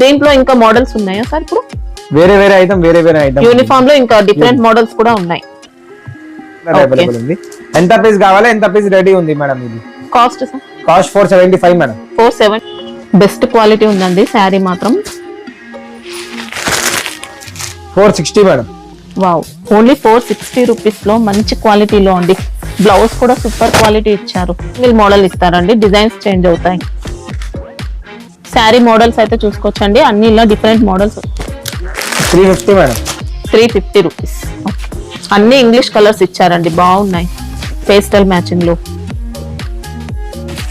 దీంట్లో ఇంకా మోడల్స్ ఉన్నాయా సార్? ఇప్పుడు వేరే వేరే ఐటమ్ యూనిఫామ్ లో ఇంకా డిఫరెంట్ మోడల్స్ కూడా ఉన్నాయి. అవైలబుల్ ఉంది. ఎంత పీస్ కావాలా ఎంత పీస్ రెడీ ఉంది మేడం. ఇది cost sir? Cost 475 madam. 47 best quality ఉందండి. శారీ మాత్రం 460 మేడం. వావ్, ఓన్లీ 460 రూపీస్ లో మంచి క్వాలిటీలో అండి. బ్లౌజ్ కూడా సూపర్ క్వాలిటీ ఇచ్చారు. సింగిల్ మోడల్ ఇస్తారండి, డిజైన్స్ చేంజ్ అవుతాయి. శారీ మోడల్స్ అయితే చూసుకోవచ్చండి, అన్ని ఇలా డిఫరెంట్ మోడల్స్. 350 మేడం. 350 రూపీస్. అన్ని ఇంగ్లీష్ కలర్స్ ఇచ్చారండి, బాగున్నాయి పేస్టల్ మ్యాచింగ్ లో.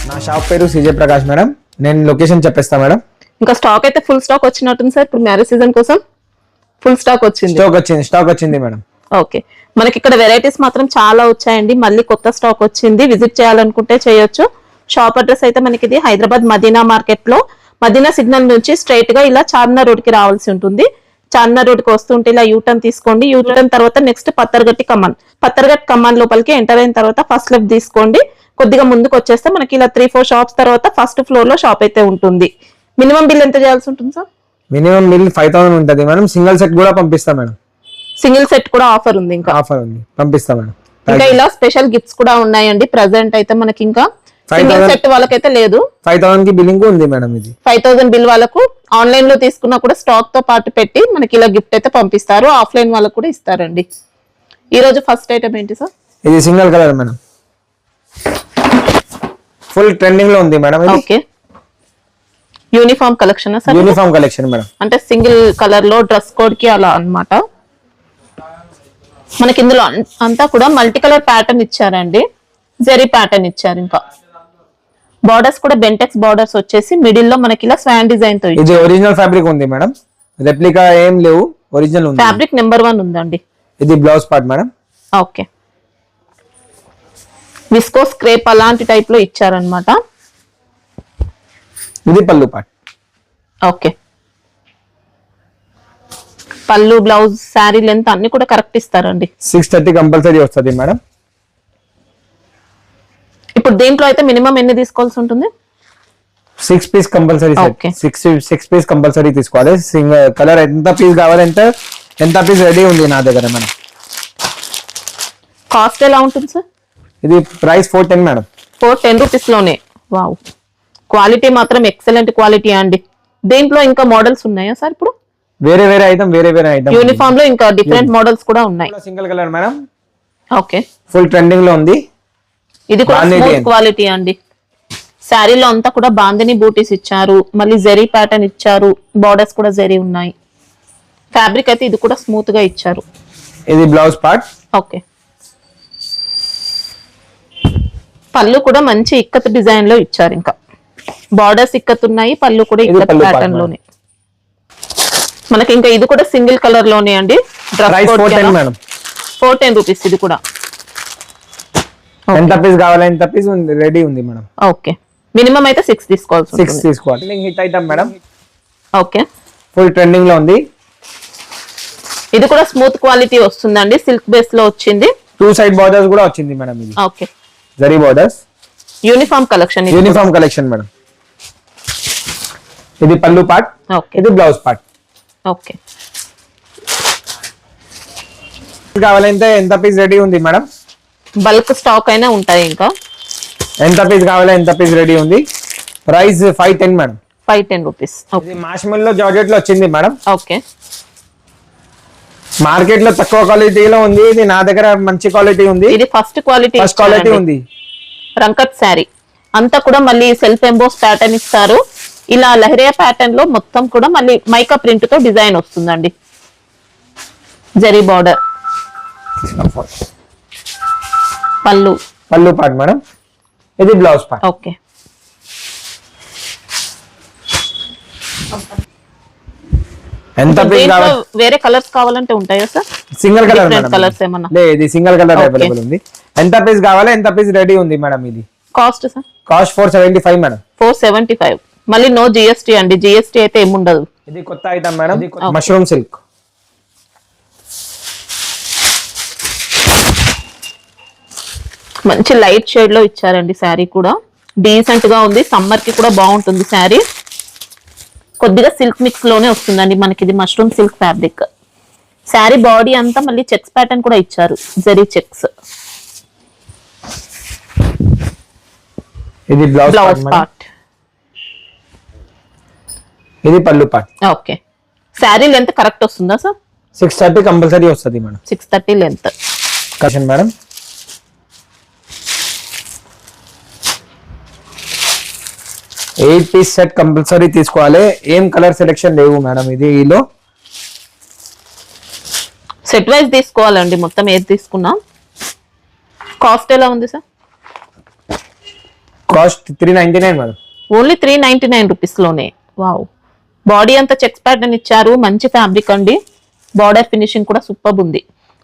నా షాప్ పేరు సిజే ప్రకాష్ మేడం. నేను లొకేషన్ చెప్పేస్తా మేడం. ఇంకా స్టాక్ అయితే ఫుల్ స్టాక్ వచ్చినట్టుంది సార్. ఇప్పుడు మ్యారేజ్ సీజన్ కోసం ఫుల్ స్టాక్ వచ్చింది. స్టాక్ వచ్చింది మేడం. ఓకే, మనకి ఇక్కడ వెరైటీస్ మాత్రం చాలా వచ్చాయండి. మళ్ళీ కొత్త స్టాక్ వచ్చింది. విజిట్ చేయాలనుకుంటే చేయొచ్చు. షాప్ అడ్రస్ అయితే మనకి ఇది హైదరాబాద్ మదీనా మార్కెట్ లో, మదీనా సిగ్నల్ నుంచి స్ట్రైట్ గా ఇలా చార్మినార్ రోడ్ కి రావాల్సి ఉంటుంది. చార్మినార్ రోడ్ కి వస్తుంటే ఇలా యూటర్న్ తీసుకోండి. యూటర్న్ తర్వాత నెక్స్ట్ పత్తర్గట్టి కమాన్ లోపలికి ఎంటర్ అయిన తర్వాత ఫస్ట్ లెఫ్ట్ తీసుకోండి. కొద్దిగా ముందుకు వచ్చేస్తే మనకి ఇలా 3-4 షాప్స్ తర్వాత ఫస్ట్ ఫ్లోర్ లో షాప్ అయితే ఉంటుంది. మినిమం బిల్ ఎంత చేయాల్సి ఉంటుంది సార్? మినిమం బిల్ 5000 ఉంటుంది మేడం. సింగిల్ సెట్ కూడా పంపిస్తా మేడం. సింగిల్ సెట్ కూడా ఆఫర్ ఉంది. ఇంకా ఆఫర్ ఉంది, పంపిస్తా మేడం. ఇంకా ఇలా స్పెషల్ గిఫ్ట్స్ కూడా ఉన్నాయండి. ప్రెసెంట్ అయితే మనకి ఇంకా సింగిల్ సెట్ వాళ్ళకైతే లేదు. 5000 కి బిల్లింగ్ ఉంది మేడం. ఇది 5000 బిల్ వాళ్ళకు ఆన్లైన్ లో తీసుకున్నా కూడా స్టాక్ తో పాటు పెట్టి మనకి ఇలా గిఫ్ట్ అయితే పంపిస్తారు. ఆఫ్లైన్ వాళ్ళకు కూడా ఇస్తారండి. ఈ రోజు ఫస్ట్ ఐటమ్ ఏంటి సార్? ఇది single colour madam. Full trending లో ఉంది madam. Okay, uniform collection sir? Uniform collection madam. అంటే సింగిల్ కలర్ లో డ్రెస్ కోడ్ కి అలా అన్నమాట. మనకి ఇందులో అంతా కూడా మల్టీ కలర్ ప్యాటర్న్ ఇచ్చారండి. జెరీ ప్యాటర్న్ ఇచ్చారు. ఇంకా బార్డర్స్ కూడా బెంటెక్స్ బార్డర్స్ వచ్చేసి మిడిల్ లో మనకి ఇలా స్వాన్ డిజైన్ తో. ఇది ఒరిజినల్ ఫ్యాబ్రిక్ ఉంది మేడం. రెప్లికా ఏం లేవు, ఒరిజినల్ ఉంది. ఫ్యాబ్రిక్ నెంబర్ 1 ఉందండి. ఇది blouse part madam. Okay, viscose crepe అలాంటి టైప్ లో ఇచ్చారనమాట. ఇది పళ్ళు పార్ట్. ఓకే, పళ్ళు బ్లౌజ్ శారీ లెంత్ అన్ని కూడా కరెక్ట్ ఇస్తారండి. 630 కంపల్సరీ వస్తుంది మేడం. ఇప్పుడు దీంట్లో అయితే మినిమం ఎన్ని తీసుకోవాల్సి ఉంటుంది? 6 piece compulsory. Okay. 6 piece compulsory తీసుకోవాలి. సింగిల్ కలర్ ఎంత పీస్ కావాలి, ఎంత పీస్ రెడీ ఉంది నా దగ్గర మేడం. కాస్ట్ ఎలా ఉంటుంది సార్? ఇది ప్రైస్ 410 మేడం. 410 రూపీస్ లోనే. వావ్, క్వాలిటీ మాత్రం ఎక్సలెంట్ క్వాలిటీ అండి. దీంట్లో ఇంకా మోడల్స్ ఉన్నాయా సార్? ఇప్పుడు వేరే ఐటమ్ యూనిఫామ్ లో ఇంకా డిఫరెంట్ మోడల్స్ కూడా ఉన్నాయి. Single colour madam. Okay, full trending లో ఉంది. ఇది కూడా స్మూత్ క్వాలిటీ అండి. శారీలో అంతా కూడా బాందిని బూటీస్ ఇచ్చారు. మళ్ళీ జెరీ ప్యాటర్న్ ఇచ్చారు. బార్డర్స్ కూడా జెరీ ఉన్నాయి. ఫ్యాబ్రిక్ అయితే ఇది కూడా స్మూత్ గా ఇచ్చారు. ఇది బ్లౌజ్ పార్ట్. ఓకే, పళ్ళు కూడా మంచి ఇక్కత్ డిజైన్ లో ఇచ్చారు. ఇంకా బార్డర్స్ ఇక్కత్ ఉన్నాయి, పళ్ళు కూడా ఇక్కత్ ప్యాటర్న్ లోనే. మనకి ఇంకా ఇది కూడా సింగిల్ కలర్ లోనే అండి. 410 రూపీస్. ఇది కూడా ఎంత పీస్ కావాలి ఎంత పీస్ రెడీ ఉంది మేడం. ఓకే, మినిమం అయితే 6 తీసుకోవాల్సి ఉంటుంది. 6 తీసుకోవాలి. Hit item madam. Okay, full trending లో ఉంది. ఇది కూడా స్మూత్ క్వాలిటీ వస్తుందండి. సిల్క్ బేస్ లో వచ్చింది. 2 సైడ్ బార్డర్స్ కూడా వచ్చింది మేడం. ఇది okay, zari borders. Uniform collection. Uniform collection madam. ఇది పళ్ళు పార్ట్. ఓకే, ఇది బ్లౌజ్ పార్ట్. ఓకే, కావాలంటే ఎంత పీస్ రెడీ ఉంది మేడం. బల్క్ స్టాక్ అయినా ఉంటాయి. ఇంకా ఎంత పీస్ కావాలి ఎంత పీస్ రెడీ ఉంది. Price 510 madam. 510 రూపీస్. ఇది మాష్మెల్లో జార్జెట్ లో వచ్చింది మేడం. ఓకే, మార్కెట్ లో తక్కువ క్వాలిటీలో ఉంది. ఇది నా దగ్గర మంచి క్వాలిటీ ఉంది. ఇది ఫస్ట్ క్వాలిటీ ఉంది. రంకత్ శారీ అంతా కూడా మళ్ళీ సెల్ఫ్ ఎంబోస్ ప్యాటర్న్ ఇస్తారు. ఇలా లహరియా ప్యాటర్న్ లో మొత్తం కూడా మళ్ళీ మైకా ప్రింట్ తో డిజైన్ వస్తుందండి. జరీ బార్డర్. పళ్ళు పార్ట్ మేడం. ఇది బ్లౌజ్ పార్ట్. ఓకే, ఎంత వేరే కలర్స్ కావాలంటే ఉంటాయా సార్? సింగిల్ కలర్ కలర్స్ ఏమన్నా? లేదు, ఇది సింగిల్ కలర్ అవైలబుల్ ఉంది. ఎంత పీస్ కావాలి ఎంత పీస్ రెడీ ఉంది మేడం. ఇది కాస్ట్ సార్? Cost 475 madam. 475. మళ్ళీ నో జిఎస్టీ అండి. జిఎస్టీ అయితే ఏముండదు. ఇది కొత్త ఐటమ్ మేడం. Mushroom silk. మంచి లైట్ షేడ్ లో ఇచ్చారండి. శారీ కూడా డీసెంట్ గా ఉంది. సమ్మర్ కి కూడా బాగుంటుంది శారీ. కొద్దిగా సిల్క్ మిక్స్ లోనే వస్తుందండి మనకి, ఇది mushroom silk fabric. Sari body అంతా మళ్ళీ చెక్స్ ప్యాటర్న్ కూడా ఇచ్చారు, జరీ చెక్స్. ఇది బ్లౌజ్ పార్ట్, ఇది పళ్ళు part. Okay. Sari length correct వస్తుందా సార్? 630 కంపల్సరీ వస్తుంది మేడం. 630 లెంత్. కషన్ మేడం. 8 పీస్ సెట్ కంపల్సరీ తీసుకోవాలి. ఏం కలర్ సెలెక్షన్ లేవు మేడం ఇది ఈలో. సెట్ వైజ్ తీసుకోవాలండి, మొత్తం ఏది తీసుకున్నా. కాస్ట్ ఎలా ఉంది sir? Cost 399 madam. Only 399 rupees లోనే. వావ్, బాడీ అంతా చెక్స్ ప్యాటర్న్ ఇచ్చారు, మంచి ఫ్యాబ్రిక్ అండి. బార్డర్ ఫినిషింగ్ కూడా సూపర్ ఉంది.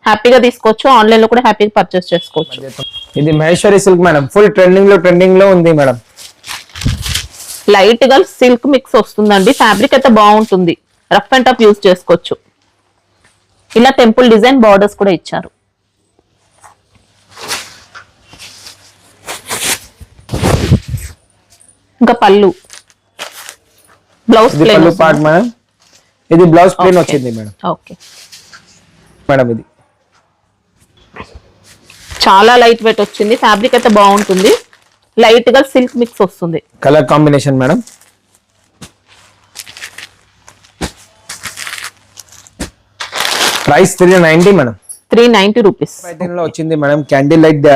హ్యాపీగా తీసుకోవచ్చు, ఆన్లైన్ లో కూడా హ్యాపీగా పర్చేస్ చేసుకోవచ్చు. ఇది Maheshwari silk madam, full trending లో ఉంది మేడం. లైట్ గా సిల్క్ మిక్స్ వస్తుందండి, ఫ్యాబ్రిక్ అయితే బాగుంటుంది, రఫ్ అండ్ టఫ్ యూజ్ చేసుకోవచ్చు. ఇలా టెంపుల్ డిజైన్ బార్డర్స్ కూడా ఇచ్చారు. ఇంకా పళ్ళు, బ్లౌజ్ ప్లేన్ పార్ట్ మేడం. ఇది బ్లౌజ్ ప్లేన్ Okay. వచ్చింది మేడం. ఓకే మేడం ఇది చాలా లైట్ వెయిట్ వచ్చింది, ఫ్యాబ్రిక్ అయితే బాగుంటుంది, లైట్ గా సిల్క్ మిక్స్ వస్తుంది. Colour combination madam. Price 390 madam. 390 rupees. లో వచ్చింది madam, candle light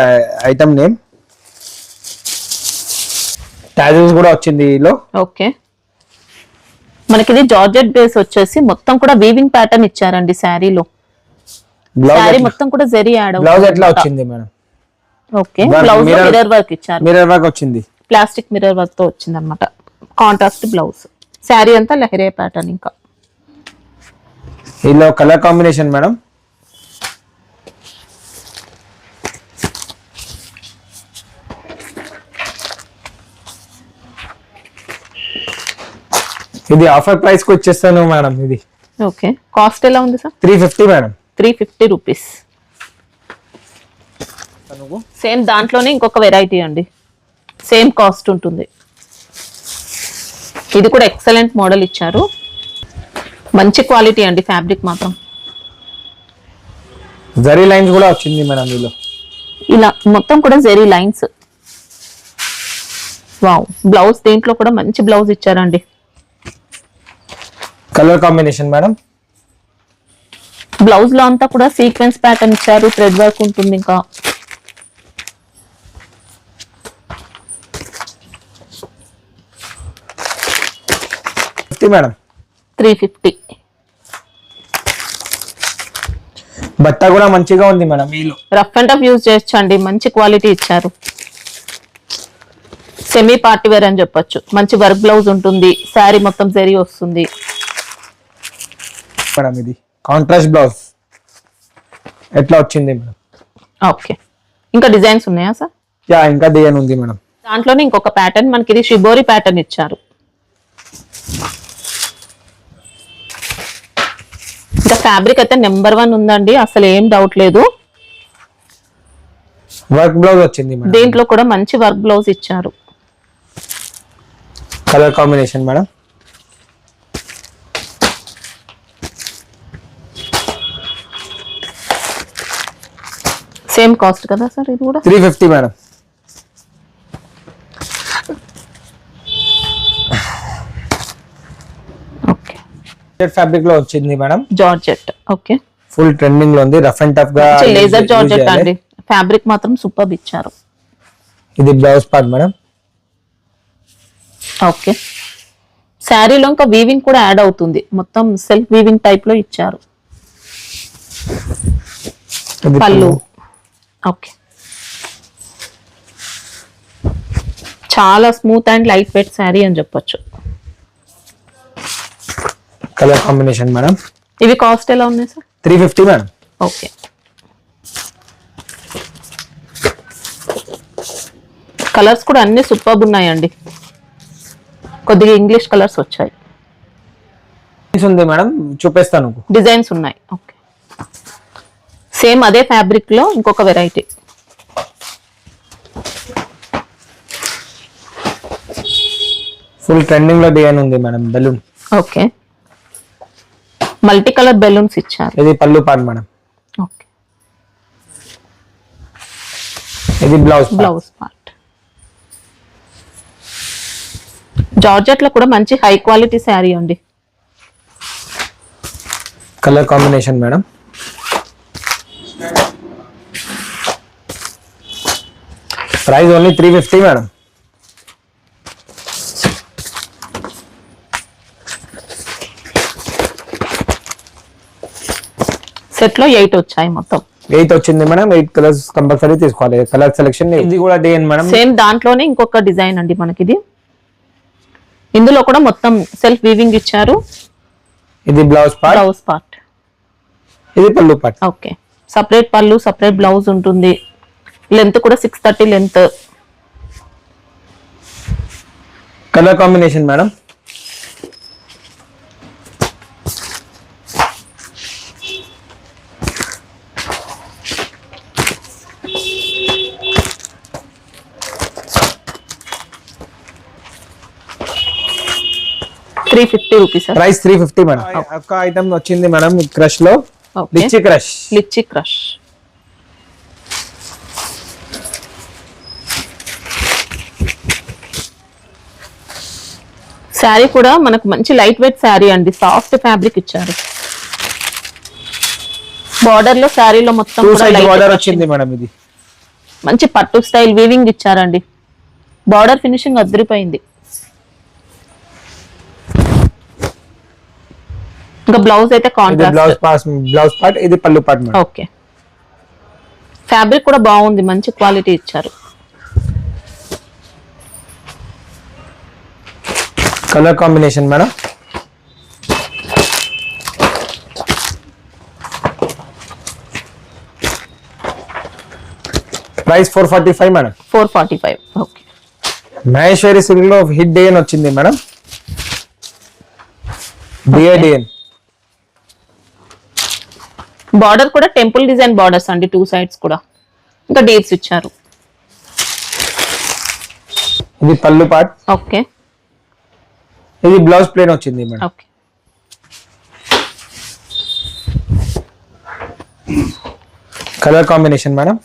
item name. Tassels కూడా వచ్చింది ఈలో. ఓకే, మనకి ఇది జార్జెట్ బేస్ వచ్చేసి మొత్తం కూడా వీవింగ్ ప్యాటర్న్ ఇచ్చారండి శారీలో. శారీ మొత్తం కూడా జరీ యాడ్ అవుతుంది. బ్లౌజ్ ఎట్లా వచ్చింది మేడం? ఓకే, బ్లౌజ్ లో మిర్రర్ వర్క్ ఇచ్చారు, మిర్రర్ వర్క్ వచ్చింది, ప్లాస్టిక్ మిర్రర్ వర్క్ తో వచ్చింది అనమాట. కాంట్రాస్ట్ బ్లౌజ్, శారీ అంతా లహరే ప్యాటర్న్. ఇంకా ఈలో కలర్ కాంబినేషన్ మేడం. ఇది ఆఫర్ ప్రైస్ కి వచ్చేస్తాను మేడం. ఇది ఓకే, కాస్ట్ ఎలా ఉంది సార్? 350 మేడం. 350 రూపీస్. సేమ్ దాంట్లోనే ఇంకొక వెరైటీ అండి, సేమ్ కాస్ట్ ఉంటుంది. ఇది కూడా ఎక్సలెంట్ మోడల్ ఇచ్చారు, మంచి క్వాలిటీ అండి, ఫ్యాబ్రిక్ మాత్రం. జరీ లైన్స్ కూడా వచ్చింది మేడం వీళ్ళు. ఇలా మొత్తం కూడా జరీ లైన్స్. వావ్, బ్లౌజ్ దీంట్లో కూడా మంచి బ్లౌజ్ ఇచ్చారండి. Colour combination madam. బ్లౌజ్ లో అంతా కూడా సీక్వెన్స్ ప్యాటర్న్ ఇచ్చారు, థ్రెడ్ వర్క్ ఉంటుంది. ఇంకా మేడం 350. బట్ట కూడా మంచిగా ఉంది మేడం. వీళ్ళు రఫ్ అండ్ టఫ్ యూజ్ చేయొచ్చండి, మంచి క్వాలిటీ ఇచ్చారు. సెమీ పార్టీ వేర్ అని చెప్పొచ్చు. మంచి వర్క్ బ్లౌజ్ ఉంటుంది, శారీ మొత్తం జరీ వస్తుంది. మేడం ఇది కాంట్రాస్ట్ బ్లౌజ్ ఎట్లా వచ్చింది మేడం? ఓకే, ఇంకా డిజైన్స్ ఉన్నాయా సార్? యా, ఇంకా డిజైన్ ఉంది మేడం. దాంట్లోనే ఇంకొక ప్యాటర్న్ మనకి, ఇది షిబోరి ప్యాటర్న్ ఇచ్చారు. ఇంకా ఫ్యాబ్రిక్ అయితే నెంబర్ 1 ఉందండి, అసలు ఏం డౌట్ లేదు. వర్క్ బ్లౌజ్ వచ్చింది మేడం. దీంట్లో కూడా మంచి వర్క్ బ్లౌజ్ ఇచ్చారు. Colour combination madam. Same cost కదా సార్ ఇది కూడా? 350 మేడం. ఓకే, ఫ్యాబ్రిక్ లో వచ్చింది madam, georgette. Okay, full trending లో ఉంది, రఫ్ అండ్ టఫ్ గా లేజర్ జార్జెట్ అండి, ఫ్యాబ్రిక్ మాత్రం సూపర్ ఇచ్చారు. ఇది బ్లౌజ్ పార్ట్ మేడం. ఓకే, శారీలో ఇంకా వీవింగ్ కూడా యాడ్ అవుతుంది, మొత్తం సెల్ఫ్ వీవింగ్ టైప్ లో ఇచ్చారు. ఇది పళ్ళు. ఓకే, చాలా smooth and light weight sari అని చెప్పొచ్చు. Colour combination madam. ఇవి కాస్ట్ ఎలా ఉన్నాయి సార్? 350 మేడం. ఓకే, కలర్స్ కూడా అన్ని సూపర్ ఉన్నాయండి, కొద్దిగా ఇంగ్లీష్ కలర్స్ వచ్చాయి. ఉంది మేడం, చూపిస్తాను. డిజైన్స్ ఉన్నాయి. ఓకే, సేమ్ అదే ఫ్యాబ్రిక్ లో ఇంకొక వెరైటీ. ఫుల్ ట్రెండింగ్ లో డిజైన్ ఉంది madam, balloon. Okay, multi colour balloons ఇచ్చారు. ఇది పళ్ళు పార్ట్ మేడం. ఓకే, ఇది బ్లౌజ్ పార్ట్. జార్జెట్ లో కూడా మంచి హై క్వాలిటీ శారీ అండి. Colour combination madam. Price only 350 madam. Set లో 8 వచ్చాయి మొత్తం. 8 వచ్చింది మేడం. 8 కలర్స్ కంపల్సరీ తీసుకోవాలి. కలర్ సెలెక్షన్ ఇది కూడా డిఎన్ మేడం. సేమ్ దాంట్లోనే ఇంకొక డిజైన్ అండి మనకి ఇది. ఇందులో కూడా మొత్తం సెల్ఫ్ వీవింగ్ ఇచ్చారు. ఇది బ్లౌజ్ పార్ట్. ఇది పళ్ళు పార్ట్. ఓకే, సపరేట్ పళ్ళు సపరేట్ బ్లౌజ్ ఉంటుంది. లెంత్ కూడా 630 length. Colour combination madam. ₹350 price 350 madam. ఒక ఐటమ్ వచ్చింది మేడం క్రష్ లో. లిచ్చి క్రష్. శారీ కూడా మనకు మంచి లైట్ వెయిట్ శారీ అండి. సాఫ్ట్ ఫ్యాబ్రిక్ ఇచ్చారు. బార్డర్ లో శారీలో మొత్తం బార్డర్ వచ్చింది మేడం. ఇది మంచి పట్టు స్టైల్ వీవింగ్ ఇచ్చారండి. బార్డర్ ఫినిషింగ్ అదిరిపోయింది. ఇంకా బ్లౌజ్ అయితే కాంట్రాస్ట్. Blouse part. ఇది పళ్ళు పార్ట్ మేడం. ఓకే, ఫ్యాబ్రిక్ కూడా బాగుంది, మంచి క్వాలిటీ ఇచ్చారు. Colour combination madam. Price 445 madam. 445. Okay, Maheshwari silk లో హిట్ డిఎన్ వచ్చింది మేడం. డిఎన్ బార్డర్ కూడా టెంపుల్ డిజైన్ బార్డర్స్ అండి, 2 సైడ్స్ కూడా. ఇంకా డీప్స్ ఇచ్చారు. ఇది పళ్ళు పార్ట్. ఓకే, ఇది బ్లౌజ్ ప్లేన్ వచ్చింది madam. Okay, colour combination madam.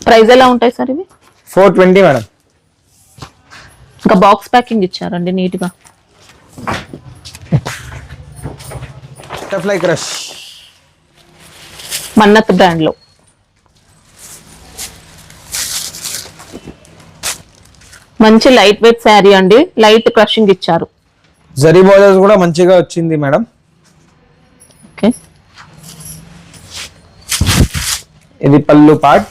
Price ఎలా ఉంటాయి సార్ ఇవి? 420 మేడం. ఇంకా బాక్స్ ప్యాకింగ్ ఇచ్చారండి నీట్ గా. బటర్ఫ్లై క్రష్ మన్నత్ బ్రాండ్ లో. మంచి లైట్ వెయిట్ శారీ అండి. లైట్ క్రషింగ్ ఇచ్చారు. జరీ బోర్డర్స్ కూడా మంచిగా వచ్చింది మేడం. ఓకే, ఇది పళ్ళు పార్ట్.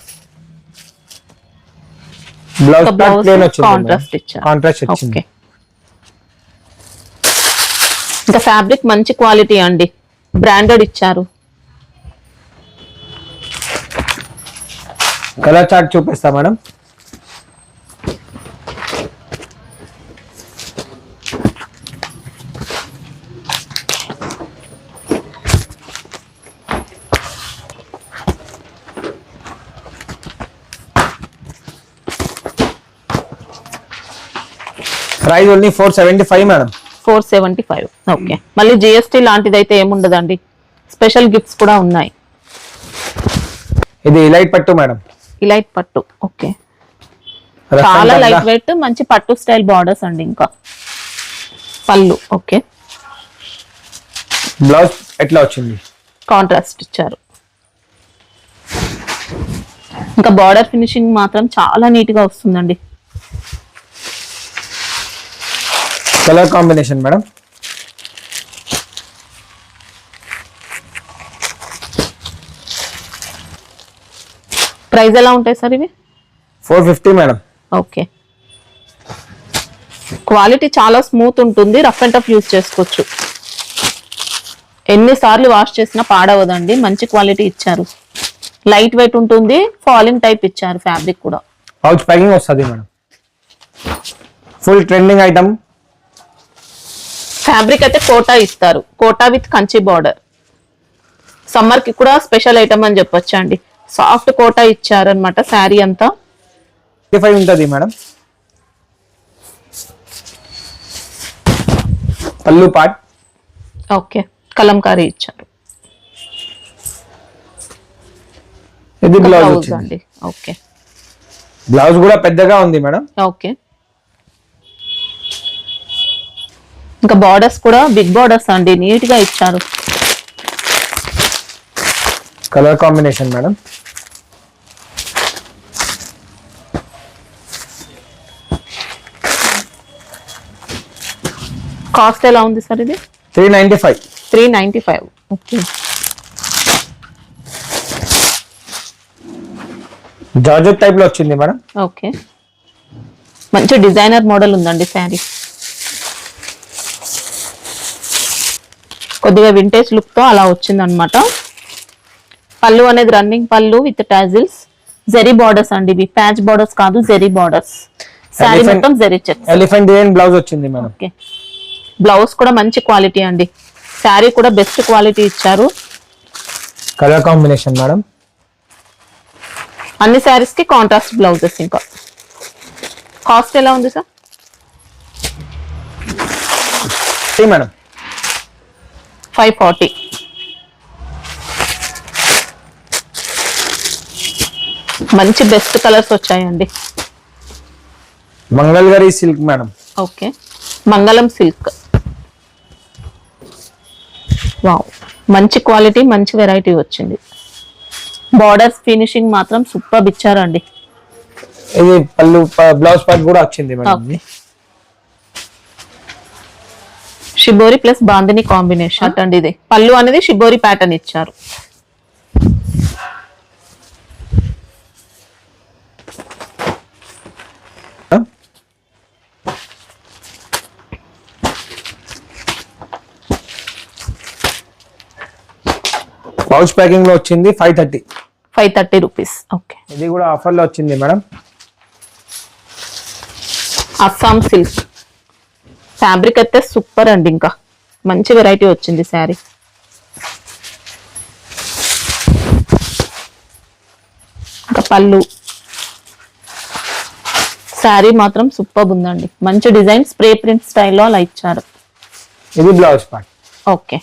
బ్లౌజ్ పార్ట్ ప్లేన్ వచ్చింది. కాంట్రాస్ట్ ఇచ్చారు. కాంట్రాస్ట్ వచ్చింది. ఓకే, ఇంకా ఫ్యాబ్రిక్ మంచి క్వాలిటీ అండి. బ్రాండెడ్ ఇచ్చారు. కలర్ చార్ట్ చూపిస్తా madam. Price only 475 madam. 475. Okay, మళ్ళీ జిఎస్టీ లాంటిది అయితే ఏముండదండి. స్పెషల్ గిఫ్ట్స్ కూడా ఉన్నాయి. ఇది ఇలైట్ పట్టు మేడం. ఇలైట్ పట్టు. ఓకే, చాలా లైట్ వెయిట్ మంచి పట్టు స్టైల్ బార్డర్స్ అండి. ఇంకా పళ్ళు. ఓకే, బ్లౌజ్ ఎట్లా వచ్చింది? కాంట్రాస్ట్ ఇచ్చారు. ఇంకా బార్డర్ ఫినిషింగ్ మాత్రం చాలా నీట్ గా వస్తుందండి. Colour combination madam. ప్రైస్ ఎలా ఉంటాయి సార్ ఇవి? 450 మేడం. ఓకే, క్వాలిటీ చాలా స్మూత్ ఉంటుంది. రఫ్ అండ్ టఫ్ యూజ్ చేసుకోవచ్చు. ఎన్నిసార్లు వాష్ చేసినా పాడవదండి. మంచి క్వాలిటీ ఇచ్చారు. లైట్ వెయిట్ ఉంటుంది. ఫాలింగ్ టైప్ ఇచ్చారు. ఫ్యాబ్రిక్ కూడా పౌచ్ ప్యాకింగ్ వస్తుంది మేడం. Full trending item. ఫ్యాబ్రిక్ అయితే కోటా ఇస్తారు. Kota with Kanchi border. Summer కి కూడా స్పెషల్ ఐటమ్ అని చెప్పొచ్చు అండి. సాఫ్ట్ కోటా ఇచ్చారు అనమాట. శారీ అంతా 55 ఉంటుంది మేడం. పళ్ళు పార్ట్. ఓకే, కలంకారీ ఇచ్చారు. ఇది బ్లౌజ్ బ్లౌజ్ వచ్చింది. అండి. ఓకే, బ్లౌజ్ కూడా పెద్దగా ఉంది మేడం. ఓకే. ఇంకా బార్డర్స్ కూడా బిగ్ బార్డర్స్ అండి, నీట్ గా ఇచ్చారు. Colour combination madam. కాస్ట్ ఎలా ఉంది సార్ ఇది? 395. 395. ఓకే, జార్జెట్ టైప్ లో వచ్చింది మేడం. ఓకే. మంచి డిజైనర్ మోడల్ ఉందండి శారీ. కొద్దిగా వింటేజ్ లుక్ తో అలా వచ్చింది అనమాట. పళ్ళు అనేది రన్నింగ్ పళ్ళు విత్ టాజిల్స్, జెరీ బార్డర్స్ అండి. ఇవి ప్యాచ్ బార్డర్స్ కాదు, జెరీ బార్డర్స్. శారీ Elephant- మొత్తం zari checks. Elephant design blouse వచ్చింది మేడం. ఓకే, బ్లౌజ్ కూడా మంచి క్వాలిటీ అండి. శారీ కూడా బెస్ట్ క్వాలిటీ ఇచ్చారు. Colour combination madam. అన్ని శారీస్ కి కాంట్రాస్ట్ బ్లౌజెస్. ఇంకా కాస్ట్ ఎలా ఉంది సార్? మేడం 540. మంచి బెస్ట్ కలర్స్ వచ్చాయండి. Mangalagiri silk madam. ఓకే, మంగళం సిల్క్. వావ్, మంచి క్వాలిటీ, మంచి వెరైటీ వచ్చింది. బార్డర్స్ ఫినిషింగ్ మాత్రం సూపర్ ఇచ్చారండి. ఇది పళ్ళు బ్లౌజ్ పార్ట్ కూడా వచ్చింది madam. Okay. Shibori plus bandhani combination అండి. ఇది పళ్ళు అనేది షిబోరి ప్యాటర్న్ ఇచ్చారు. పౌచ్ ప్యాకింగ్ లో వచ్చింది 530. 530 రూపీస్. ఓకే, ఇది కూడా ఆఫర్ లో వచ్చింది మేడం. అస్సాం సిల్క్ ఫ్యాబ్రిక్ అయితే సూపర్ అండి. ఇంకా మంచి వెరైటీ వచ్చింది శారీ. ఇంకా పళ్ళు, శారీ మాత్రం సూపర్ ఉందండి. మంచి డిజైన్, స్ప్రే ప్రింట్ స్టైల్లో అలా ఇచ్చారు. ఇది బ్లౌజ్ పార్ట్. ఓకే,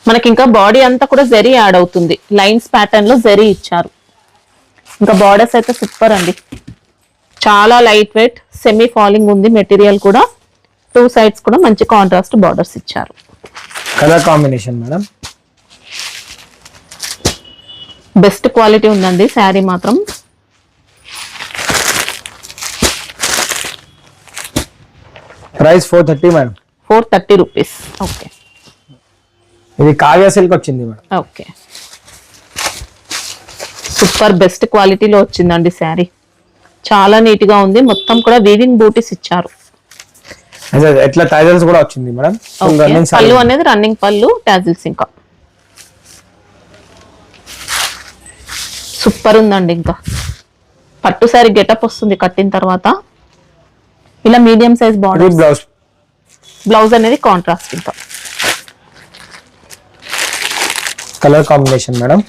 మనకి ఇంకా బాడీ అంతా కూడా జరీ యాడ్ అవుతుంది. లైన్స్ ప్యాటర్న్ లో జరీ ఇచ్చారు. ఇంకా బార్డర్స్ అయితే సూపర్ అండి. చాలా లైట్ వెయిట్, సెమీ ఫాలింగ్ ఉంది మెటీరియల్ కూడా. 2 సైడ్స్ కూడా మంచి కాంట్రాస్ట్ బార్డర్స్ ఇచ్చారు. Colour combination madam. Best quality ఉందండి శారీ మాత్రం. Price 430 madam. 430 రూపీస్. ఓకే, ఇది కావ్య సిల్క్ వచ్చింది మేడం. ఓకే. సూపర్ బెస్ట్ క్వాలిటీలో వచ్చిందండి శారీ. చాలా నీట్ గా ఉంది. మొత్తం కూడా వీవింగ్ బూటీస్ ఇచ్చారు. అదే ఎట్లా టైజల్స్ కూడా వచ్చింది madam. Full okay, running saree. పళ్ళు అనేది రన్నింగ్ పళ్ళు, టాజిల్స్. ఇంకా సూపర్ ఉందండి. ఇంకా పట్టు శారీ గెటప్ వస్తుంది కట్టిన తర్వాత. ఇలా మీడియం సైజ్ ఇది బార్డర్, బ్లౌజ్. బ్లౌజ్ అనేది కాంట్రాస్ట్. ఇంకా కలర్ కాంబినేషన్ మేడం.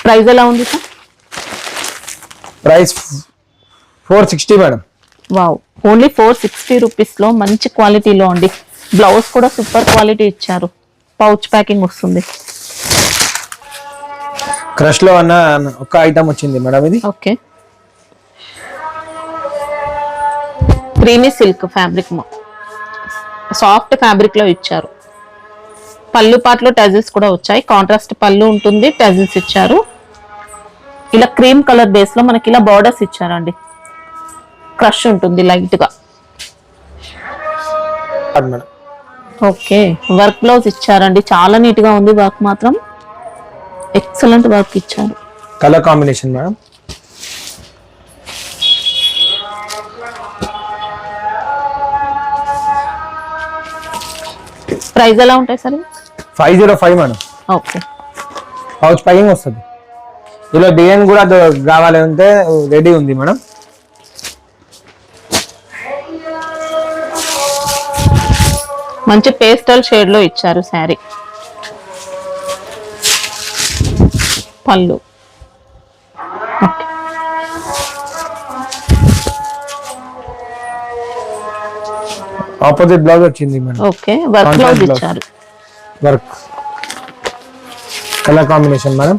ప్రైస్ ఎలా ఉంది sir? Price 460 madam. Wow, only 460 rupees లో మంచి క్వాలిటీలో అండి. బ్లౌజ్ కూడా సూపర్ క్వాలిటీ ఇచ్చారు. పౌచ్ ప్యాకింగ్ వస్తుంది. క్రష్ లో అన్న ఒక ఐటమ్ వచ్చింది మేడం. ఇది okay, creamy silk fabric, soft fabric లో ఇచ్చారు. పళ్ళు పాటలో టజిల్స్ కూడా వచ్చాయి. కాంట్రాస్ట్ పళ్ళు ఉంటుంది, టజిల్స్ ఇచ్చారు. ఇలా క్రీమ్ కలర్ బేస్ లో మనకి ఇలా బార్డర్స్ ఇచ్చారండి. క్రష్ ఉంటుంది లైట్ గా. మేడం. ఓకే, వర్క్ బ్లౌజ్ ఇచ్చారండి. చాలా నీట్ గా ఉంది. వర్క్ మాత్రం ఎక్సలెంట్ వర్క్ ఇచ్చారు. Colour combination madam. ప్రైస్ ఎలా ఉంటాయి sir? 505 madam. Okay, pouch packing వస్తుంది. ఇలా డిజైన్ కూడా కావాలి అంటే రెడీ ఉంది మేడం. మంచి పేస్టల్ షేడ్ లో ఇచ్చారు శారీ. పళ్ళు. ఓకే. ఆపోజిట్ బ్లౌజ్ వచ్చింది madam. Okay, work Contrast blouse blouse. ఇచ్చారు. Work colour combination madam.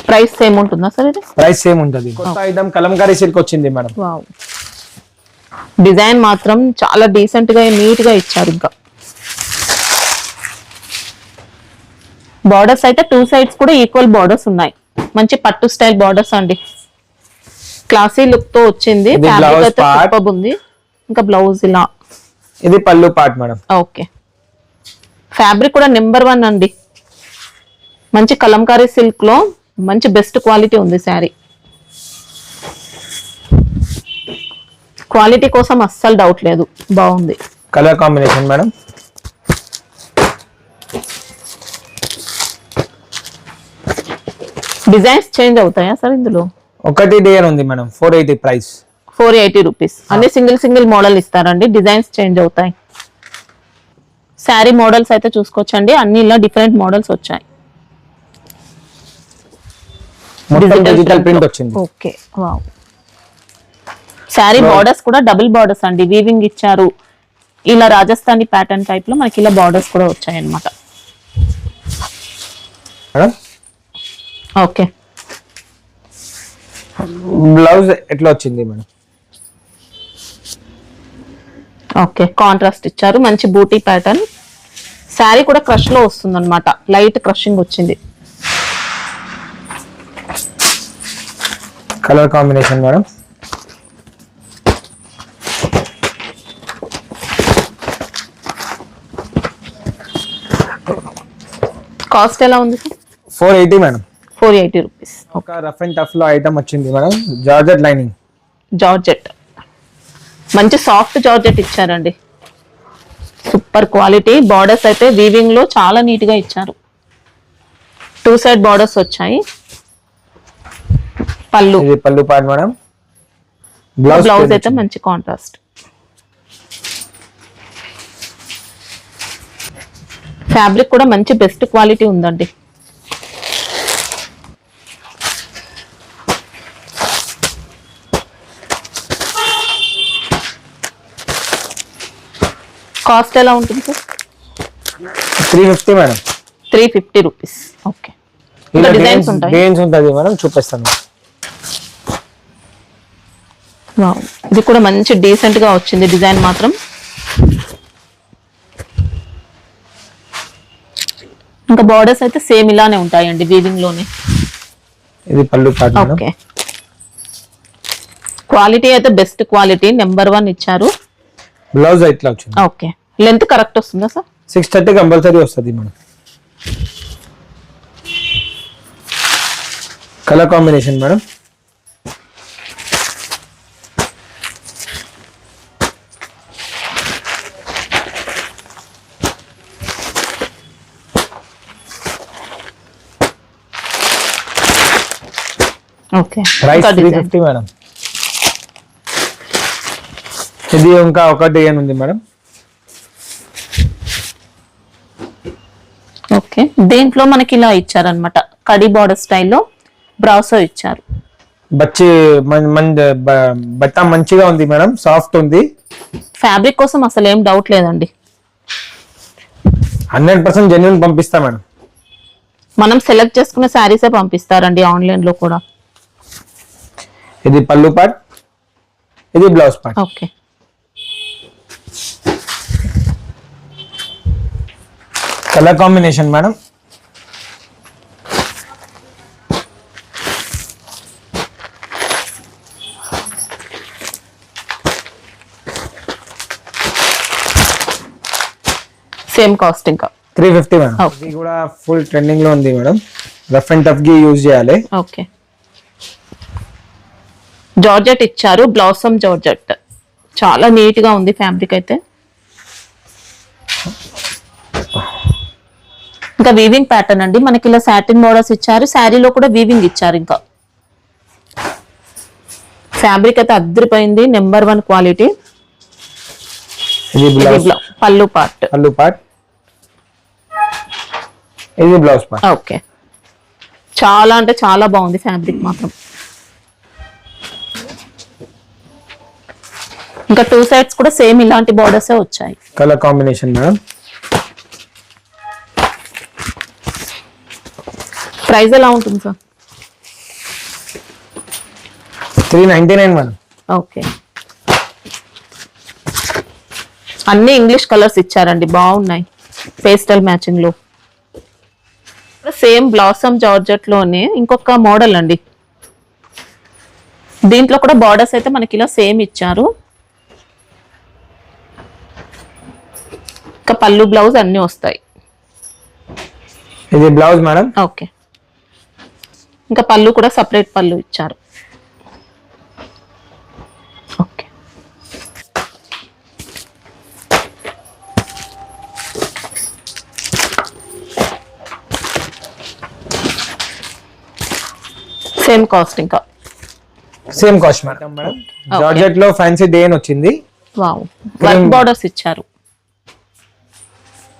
Price same ఉంటుందా సార్ ఇది? ప్రైస్ సేమ్ ఉంటుంది. కొత్త ఐటమ్ కలంకారీ సిల్క్ వచ్చింది మేడం. వావ్, డిజైన్ మాత్రం చాలా డీసెంట్ గా నీట్ గా ఇచ్చారు. ఇంకా బార్డర్స్ అయితే 2 సైడ్స్ కూడా ఈక్వల్ బార్డర్స్ ఉన్నాయి. మంచి పట్టు స్టైల్ బార్డర్స్ అండి. క్లాసీ లుక్ తో వచ్చింది. ఇది ఫ్యాబ్రిక్ blouse అయితే part. సూపర్ ఉంది. ఇంకా బ్లౌజ్ ఇలా. ఇది పళ్ళు పార్ట్ మేడం. ఓకే, ఫ్యాబ్రిక్ కూడా నెంబర్ 1 అండి. మంచి కలంకారీ సిల్క్ లో మంచి బెస్ట్ క్వాలిటీ ఉంది శారీ. క్వాలిటీ కోసం అస్సలు డౌట్ లేదు, బాగుంది. Colour combination madam. Designs change అవుతాయా సార్ ఇందులో? ఒకటి డిజైన్ ఉంది మేడం. 480 ప్రైస్. 480 రూపీస్. అన్ని సింగిల్ మోడల్ ఇస్తారండి, డిజైన్స్ చేంజ్ అవుతాయి. శారీ మోడల్స్ అయితే చూసుకోవచ్చండి, అన్ని ఇలా డిఫరెంట్ మోడల్స్ వచ్చాయి. మొత్తం డిజిటల్ ప్రింట్ వచ్చింది. Okay, wow. శారీ బార్డర్స్ కూడా డబుల్ బార్డర్స్ అండి, వీవింగ్ ఇచ్చారు. ఇలా రాజస్థానీ ప్యాటర్న్ టైప్ లో మనకి ఇలా బార్డర్స్ కూడా వచ్చాయి అన్నమాట. మేడం ఓకే, బ్లౌజ్ ఎట్లా వచ్చింది మేడం? ఓకే, కాంట్రాస్ట్ ఇచ్చారు. మంచి బూటీ ప్యాటర్న్. శారీ కూడా క్రష్ లో వస్తుంది అనమాట, లైట్ క్రషింగ్ వచ్చింది. Colour combination madam. కాస్ట్ ఎలా ఉంది సార్? 480 మేడం. 480 రూపీస్. ఒక రఫ్ అండ్ టఫ్ లో ఐటమ్ వచ్చింది మేడం. Georgette lining. జార్జెట్, మంచి సాఫ్ట్ జార్జెట్ ఇచ్చారండి. Super quality. బార్డర్స్ అయితే వీవింగ్ లో చాలా నీట్ గా ఇచ్చారు. 2 సైడ్ బార్డర్స్ వచ్చాయి. పళ్ళు, ఇది పళ్ళు పార్ట్ మేడం. బ్లౌజ్ అయితే మంచి కాంట్రాస్ట్. ఫ్యాబ్రిక్ కూడా మంచి బెస్ట్ క్వాలిటీ ఉందండి. కాస్ట్ ఎలా ఉంటుంది సార్? 350 మేడం. 350 రూపీస్. ఓకే, ఇంకా డిజైన్స్ ఉంటాయి. డిజైన్స్ ఉంటుంది మేడం, చూపిస్తాను. వావ్, ఇది కూడా మంచి డీసెంట్ గా వచ్చింది డిజైన్ మాత్రం. ఇంకా బార్డర్స్ అయితే సేమ్ ఇలానే ఉంటాయండి, వీవింగ్ లోనే. ఇది పళ్ళు పార్ట్ మేడం. ఓకే, క్వాలిటీ అయితే బెస్ట్ క్వాలిటీ, నెంబర్ 1 ఇచ్చారు. బ్లౌజ్ ఇట్లా వచ్చింది. ఓకే, లెంత్ కరెక్ట్ వస్తుందా సార్? 630 కంపల్సరీ వస్తుంది madam. Colour combination madam. Okay, price 350 madam. ఇది ఇంకా ఒక డిజైన్ ఉంది మేడం. ఓకే, దీంట్లో మనకి ఇలా ఇచ్చారనమాట, కడి బార్డర్ స్టైల్లో బ్రాసో ఇచ్చారు. బట్ట మంచిగా ఉంది మేడం, సాఫ్ట్ ఉంది. ఫ్యాబ్రిక్ కోసం అసలు ఏం డౌట్ లేదండి. 100% జెన్యున్ పంపిస్తా మేడం. మనం సెలెక్ట్ చేసుకున్న శారీసే పంపిస్తారండి ఆన్లైన్ లో కూడా. ఇది పళ్ళు పార్ట్, ఇది blouse part. Okay, colour combination madam. Same cost ఇంకా 350 మేడం. Okay. ఇది కూడా ఫుల్ ట్రెండింగ్ లో ఉంది మేడం. రఫ్ అండ్ టఫ్ కి యూజ్ చేయాలి. ఓకే, జార్జెట్ ఇచ్చారు, బ్లాసమ్ జార్జెట్. చాలా నీట్ గా ఉంది ఫ్యాబ్రిక్ అయితే. ఇంకా వీవింగ్ ప్యాటర్న్ అండి, మనకి ఇలా సాటిన్ బోర్డర్స్ ఇచ్చారు. శారీలో కూడా వీవింగ్ ఇచ్చారు. ఇంకా ఫ్యాబ్రిక్ అయితే అద్దరిపోయింది, నెంబర్ 1 క్వాలిటీ. ఇది బ్లౌజ్. పళ్ళు పార్ట్. పళ్ళు పార్ట్, ఇది బ్లౌజ్ పార్ట్. ఓకే, చాలా అంటే చాలా బాగుంది ఫ్యాబ్రిక్ మాత్రం. ఇంకా 2 సైడ్స్ కూడా సేమ్ ఇలాంటి బార్డర్స్ వచ్చాయి. Colour combination madam. ప్రైస్ ఎలా ఉంటుంది సార్? 399 మేడం. ఓకే, అన్ని ఇంగ్లీష్ కలర్స్ ఇచ్చారండి, బాగున్నాయి పేస్టల్ మ్యాచింగ్ లో. సేమ్ బ్లాసమ్ జార్జెట్ లోనే ఇంకొక మోడల్ అండి. దీంట్లో కూడా బార్డర్స్ అయితే మనకి ఇలా సేమ్ ఇచ్చారు. ఇంకా పళ్ళు బ్లౌజ్ అన్ని వస్తాయి. ఇది బ్లౌజ్ మేడం. ఓకే, ఇంకా పళ్ళు కూడా సపరేట్ పళ్ళు ఇచ్చారు. Okay, same cost. ఇంకా సేమ్ కాస్ట్ మేడం. జార్జెట్ లో ఫ్యాన్సీ డిజైన్ వచ్చింది. వావ్, వర్క్ బార్డర్స్ ఇచ్చారు.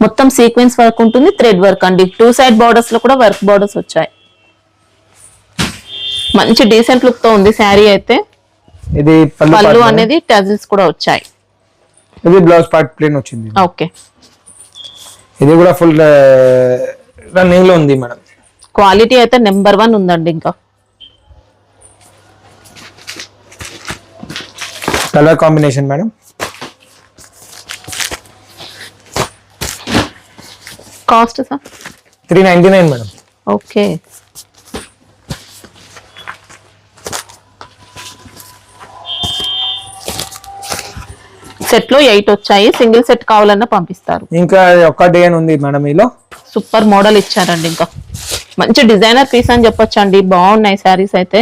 మొత్తం సీక్వెన్స్ వర్క్ ఉంటుంది, థ్రెడ్ వర్క్ అండి. 2 సైడ్ బార్డర్స్ లో కూడా వర్క్ బార్డర్స్ వచ్చాయి. మంచి డీసెంట్ లుక్ తో ఉంది శారీ అయితే. ఇది పళ్ళు అనేది టజిల్స్ కూడా వచ్చాయి. ఇది బ్లౌజ్ పార్ట్ ప్లేన్ వచ్చింది. ఓకే, ఇది కూడా ఫుల్ రన్నింగ్ లో ఉంది మేడం. క్వాలిటీ అయితే నెంబర్ 1 ఉందండి. ఇంకా colour combination madam. Cost sir? 399 madam. Okay, set లో 8 వచ్చాయి. సింగిల్ సెట్ కావాలన్నా పంపిస్తారు. ఇంకా ఒక్క డిజైన్ ఉంది మేడం. మీలో సూపర్ మోడల్ ఇచ్చారండి. ఇంకా మంచి డిజైనర్ పీస్ అని చెప్పొచ్చు అండి. బాగున్నాయి శారీస్ అయితే.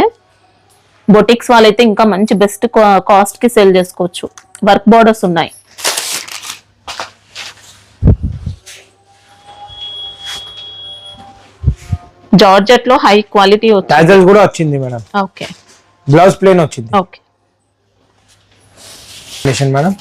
బొటిక్స్ వాళ్ళైతే ఇంకా మంచి బెస్ట్ కాస్ట్ కి సేల్ చేసుకోవచ్చు. వర్క్ బార్డర్స్ ఉన్నాయి. జార్జెట్ లో హై క్వాలిటీ టాజల్స్ కూడా వచ్చింది మేడం. ఓకే, బ్లౌజ్ ప్లేన్ వచ్చింది. Okay madam.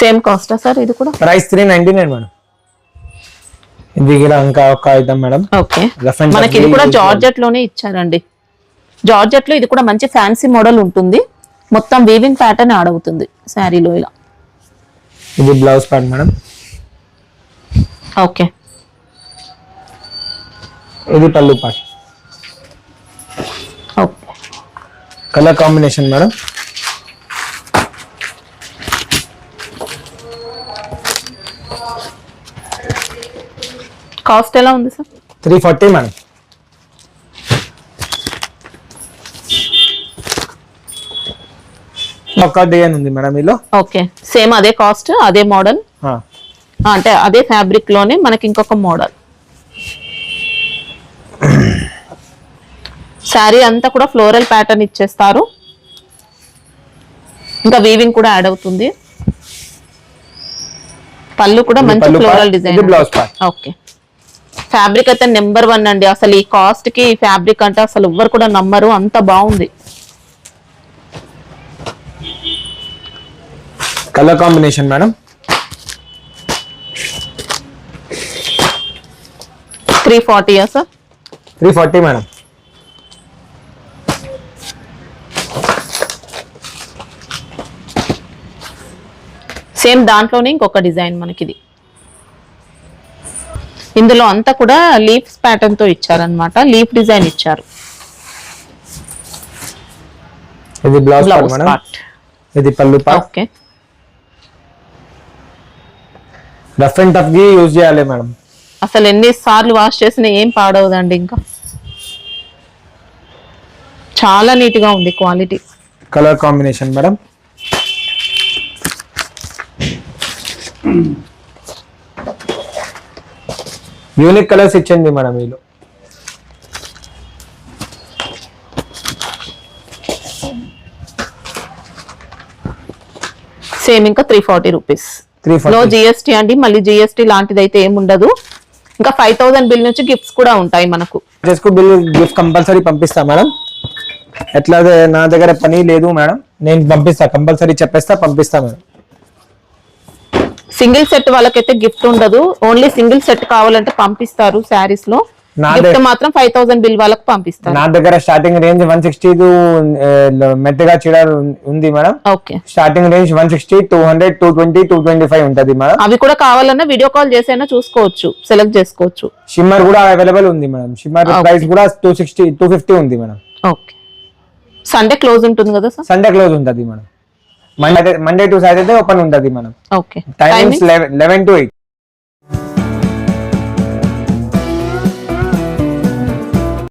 సేమ్ కాస్టా సార్? ఇది కూడా ప్రైస్ 399 మేడం. ఇది కూడా ఇంకా ఒక ఐటమ్ మేడం. ఓకే, మనకి ఇది కూడా జార్జెట్ లోనే ఇచ్చారండి. జార్జెట్ లో ఇది కూడా మంచి ఫ్యాన్సీ మోడల్ ఉంటుంది. మొత్తం వీవింగ్ ప్యాటర్న్ యాడ్ అవుతుంది శారీలో ఇలా. ఇది బ్లౌజ్ పార్ట్ మేడం. ఓకే, ఇది పళ్ళు part. Okay, colour combination madam. Cost ఎలా ఉంది సార్? 340 మేడం. ఒక డిజైన్ ఉంది మేడం మీలో. ఓకే, సేమ్ అదే కాస్ట్, అదే మోడల్, అంటే అదే ఫ్యాబ్రిక్ లోనే మనకి ఇంకొక మోడల్. శారీ అంతా కూడా ఫ్లోరల్ ప్యాటర్న్ ఇచ్చేస్తారు. ఇంకా వీవింగ్ కూడా యాడ్ అవుతుంది. పళ్ళు కూడా మంచి ఫ్లోరల్ డిజైన్. ఓకే, ఫ్యాబ్రిక్ అయితే నెంబర్ 1 అండి. అసలు ఈ కాస్ట్ కి ఫ్యాబ్రిక్ అంటే అసలు ఎవ్వరు కూడా నమ్మరు, అంత బాగుంది. Colour combination madam. 340 sir? 340 madam. Same దాంట్లోనే ఇంకొక డిజైన్ మనకిది. ఇందులో అంతా కూడా లీఫ్స్ ప్యాటర్న్ తో ఇచ్చారనమాట. లీఫ్ డిజైన్ ఇచ్చారు. ఇది బ్లౌజ్ పార్ట్. ఇది పళ్ళు part. Okay, rough and tough గా యూజ్ చేయాలి మేడం. అసలు ఎన్ని సార్లు వాష్ చేసినా ఏం పాడవదండి. ఇంకా చాలా నీట్ గా ఉంది quality. Colour combination madam. Unique colours ఇచ్చింది మేడం వీళ్ళు. సేమ్ ఇంకా 340 రూపీస్. లో జిఎస్టీ అండి. మళ్ళీ జిఎస్టీ లాంటిది అయితే ఏముండదు. ఇంకా 5000 బిల్ నుంచి గిఫ్ట్స్ కూడా ఉంటాయి మనకు. చేసుకు బిల్ గిఫ్ట్ కంపల్సరీ పంపిస్తా మేడం. ఎట్లా నా దగ్గర పని లేదు మేడం, నేను పంపిస్తా కంపల్సరీ చెప్పేస్తా, పంపిస్తా మేడం. సింగిల్ సెట్ వాళ్ళకైతే గిఫ్ట్ ఉండదు, ఓన్లీ సింగిల్ సెట్ కావాలంటే పంపిస్తారు శారీస్ లో. గిఫ్ట్ మాత్రం 5000 బిల్ వాళ్ళకి పంపిస్తారు. నా దగ్గర స్టార్టింగ్ రేంజ్ 160 టు మెత్తగా చీర ఉంది మేడం. ఓకే, స్టార్టింగ్ రేంజ్ 160, 200, 220, 225 ఉంటది మేడం. అవి కూడా కావాలన్నా వీడియో కాల్ చేసైనా చూసుకోవచ్చు, సెలెక్ట్ చేసుకోవచ్చు. షిమ్మర్ కూడా అవైలబుల్ ఉంది మేడం. షిమ్మర్ ప్రైస్ కూడా 260, 250 ఉంది మేడం. ఓకే, సండే క్లోజ్ ఉంటుంది కదా సార్? సండే క్లోజ్ ఉంటది madam. Monday to Saturday open ఉంటది మేడం. Okay, timings 11 to 8.